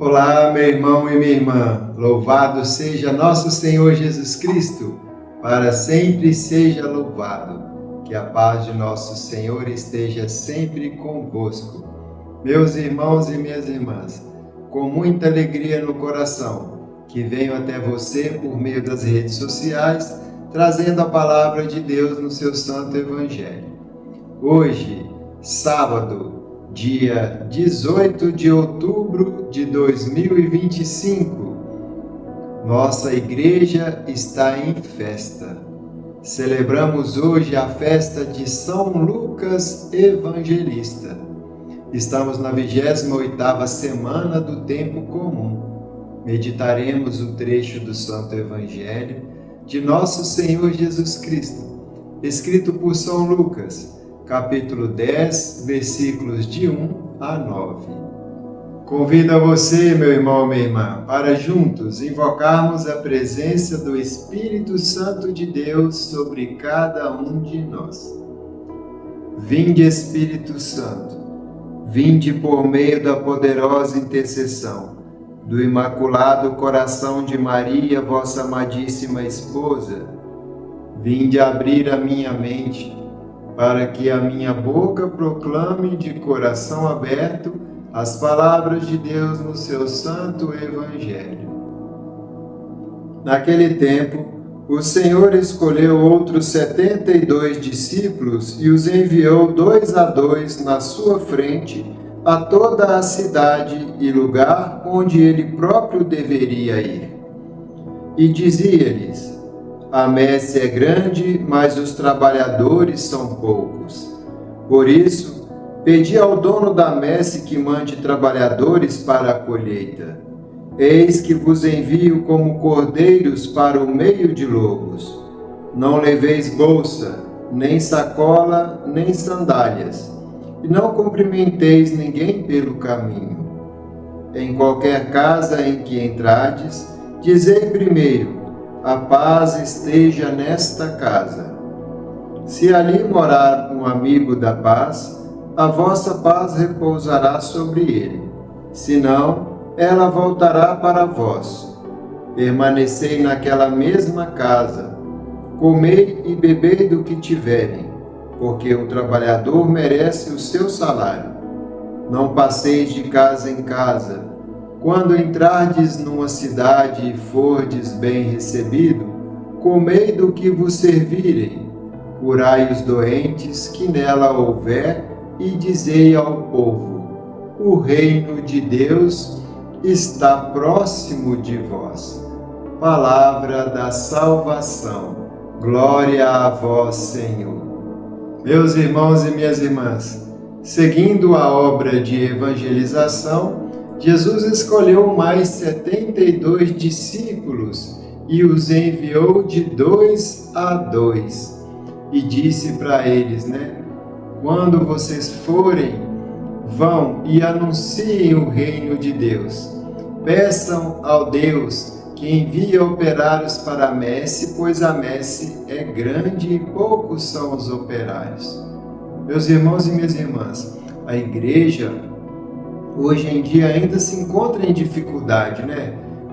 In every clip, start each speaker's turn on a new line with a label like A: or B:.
A: Olá, meu irmão e minha irmã, louvado seja nosso Senhor Jesus Cristo, para sempre seja louvado. Que a paz de nosso Senhor esteja sempre convosco. Meus irmãos e minhas irmãs, com muita alegria no coração, que venho até você por meio das redes sociais, trazendo a palavra de Deus no seu Santo Evangelho. Hoje, sábado, dia 18 de outubro de 2025, nossa igreja está em festa. Celebramos hoje a festa de São Lucas Evangelista. Estamos na 28ª semana do tempo comum. Meditaremos o trecho do Santo Evangelho de nosso Senhor Jesus Cristo, escrito por São Lucas, capítulo 10, versículos de 1 a 9. Convido a você, meu irmão e minha irmã, para juntos invocarmos a presença do Espírito Santo de Deus sobre cada um de nós. Vinde, Espírito Santo, vinde por meio da poderosa intercessão do Imaculado Coração de Maria, vossa amadíssima esposa. Vinde abrir a minha mente, para que a minha boca proclame de coração aberto as palavras de Deus no seu santo Evangelho. Naquele tempo, o Senhor escolheu outros 72 discípulos e os enviou 2 a 2 na sua frente a toda a cidade e lugar onde ele próprio deveria ir. E dizia-lhes: a messe é grande, mas os trabalhadores são poucos. Por isso, pedi ao dono da messe que mande trabalhadores para a colheita. Eis que vos envio como cordeiros para o meio de lobos. Não leveis bolsa, nem sacola, nem sandálias, e não cumprimenteis ninguém pelo caminho. Em qualquer casa em que entrardes, dizei primeiro: a paz esteja nesta casa. Se ali morar um amigo da paz, a vossa paz repousará sobre ele. Senão, ela voltará para vós. Permanecei naquela mesma casa. Comei e bebei do que tiverem, porque o trabalhador merece o seu salário. Não passeis de casa em casa. Quando entrardes numa cidade e fordes bem recebido, comei do que vos servirem, curai os doentes que nela houver, e dizei ao povo: o reino de Deus está próximo de vós. Palavra da salvação. Glória a vós, Senhor. Meus irmãos e minhas irmãs, seguindo a obra de evangelização, Jesus escolheu mais 72 discípulos e os enviou de 2 a 2. E disse para eles, quando vocês forem, vão e anunciem o reino de Deus. Peçam ao Deus que envia operários para a messe, pois a messe é grande e poucos são os operários. Meus irmãos e minhas irmãs, a igreja hoje em dia ainda se encontra em dificuldade,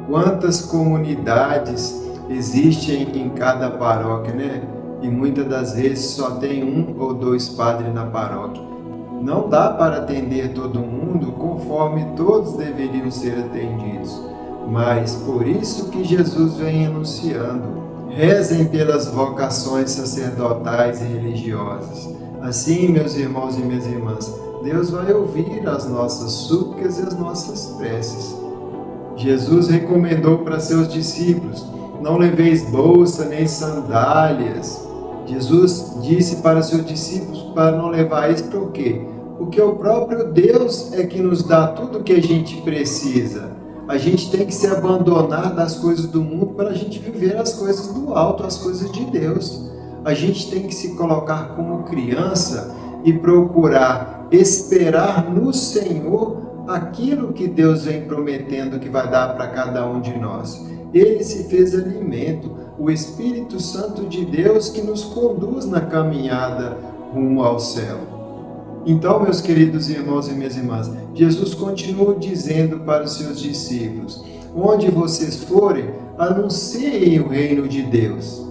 A: Quantas comunidades existem em cada paróquia, E muitas das vezes só tem 1 ou 2 padres na paróquia. Não dá para atender todo mundo conforme todos deveriam ser atendidos. Mas por isso que Jesus vem anunciando: rezem pelas vocações sacerdotais e religiosas. Assim, meus irmãos e minhas irmãs, Deus vai ouvir as nossas súplicas e as nossas preces. Jesus recomendou para seus discípulos: não leveis bolsa nem sandálias. Jesus disse para seus discípulos para não levar isso para o quê? Porque o próprio Deus é que nos dá tudo o que a gente precisa. A gente tem que se abandonar das coisas do mundo para a gente viver as coisas do alto, as coisas de Deus. A gente tem que se colocar como criança e procurar esperar no Senhor aquilo que Deus vem prometendo que vai dar para cada um de nós. Ele se fez alimento, o Espírito Santo de Deus que nos conduz na caminhada rumo ao céu. Então, meus queridos irmãos e minhas irmãs, Jesus continua dizendo para os seus discípulos: onde vocês forem, anunciem o reino de Deus.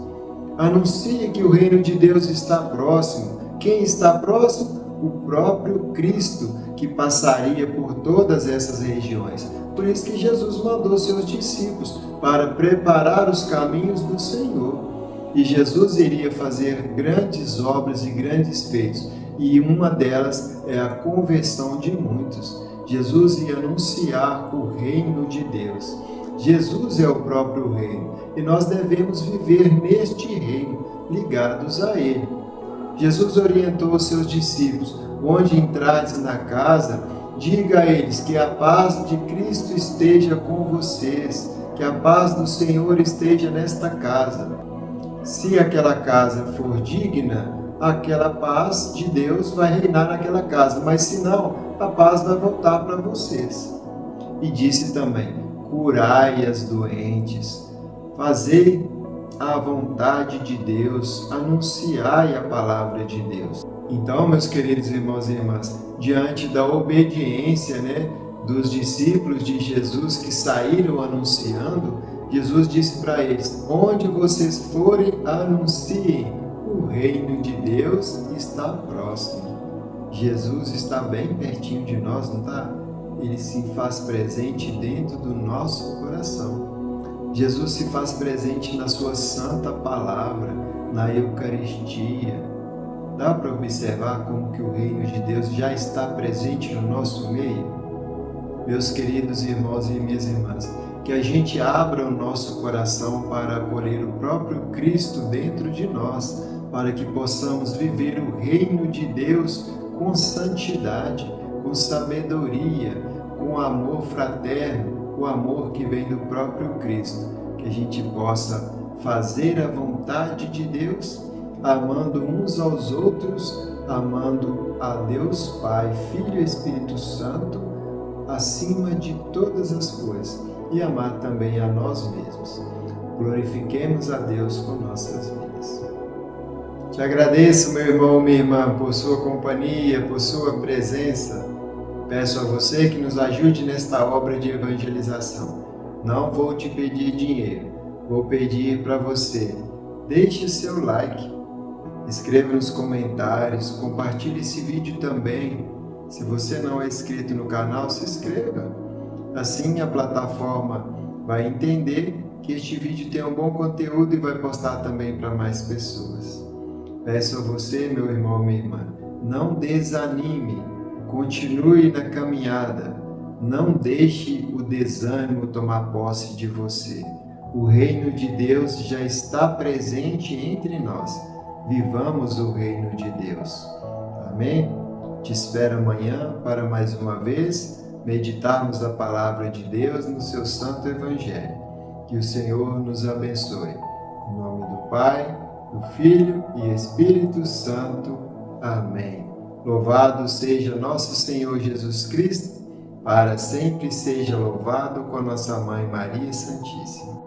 A: Anuncie que o reino de Deus está próximo. Quem está próximo? O próprio Cristo, que passaria por todas essas regiões. Por isso que Jesus mandou seus discípulos para preparar os caminhos do Senhor. E Jesus iria fazer grandes obras e grandes feitos. E uma delas é a conversão de muitos. Jesus ia anunciar o reino de Deus. Jesus é o próprio reino e nós devemos viver neste reino, ligados a Ele. Jesus orientou os seus discípulos: onde entrares na casa, diga a eles que a paz de Cristo esteja com vocês, que a paz do Senhor esteja nesta casa. Se aquela casa for digna, aquela paz de Deus vai reinar naquela casa, mas se não, a paz vai voltar para vocês. E disse também: curai as doentes, fazei a vontade de Deus, anunciai a palavra de Deus. Então, meus queridos irmãos e irmãs, diante da obediência, dos discípulos de Jesus que saíram anunciando, Jesus disse para eles: onde vocês forem, anunciem, o reino de Deus está próximo. Jesus está bem pertinho de nós, não está? Ele se faz presente dentro do nosso coração. Jesus se faz presente na sua santa palavra, na Eucaristia. Dá para observar como que o reino de Deus já está presente no nosso meio? Meus queridos irmãos e minhas irmãs, que a gente abra o nosso coração para acolher o próprio Cristo dentro de nós, para que possamos viver o reino de Deus com santidade, com sabedoria, com amor fraterno, o amor que vem do próprio Cristo, que a gente possa fazer a vontade de Deus, amando uns aos outros, amando a Deus Pai, Filho e Espírito Santo, acima de todas as coisas, e amar também a nós mesmos. Glorifiquemos a Deus com nossas vidas. Te agradeço, meu irmão, minha irmã, por sua companhia, por sua presença. Peço a você que nos ajude nesta obra de evangelização. Não vou te pedir dinheiro, vou pedir para você: deixe seu like, escreva nos comentários, compartilhe esse vídeo também. Se você não é inscrito no canal, se inscreva. Assim a plataforma vai entender que este vídeo tem um bom conteúdo e vai postar também para mais pessoas. Peço a você, meu irmão, minha irmã, não desanime, continue na caminhada, não deixe o desânimo tomar posse de você. O reino de Deus já está presente entre nós. Vivamos o reino de Deus. Amém? Te espero amanhã para mais uma vez meditarmos a palavra de Deus no seu santo evangelho. Que o Senhor nos abençoe. Em nome do Pai, do Filho e Espírito Santo. Amém. Louvado seja nosso Senhor Jesus Cristo, para sempre seja louvado com a nossa Mãe Maria Santíssima.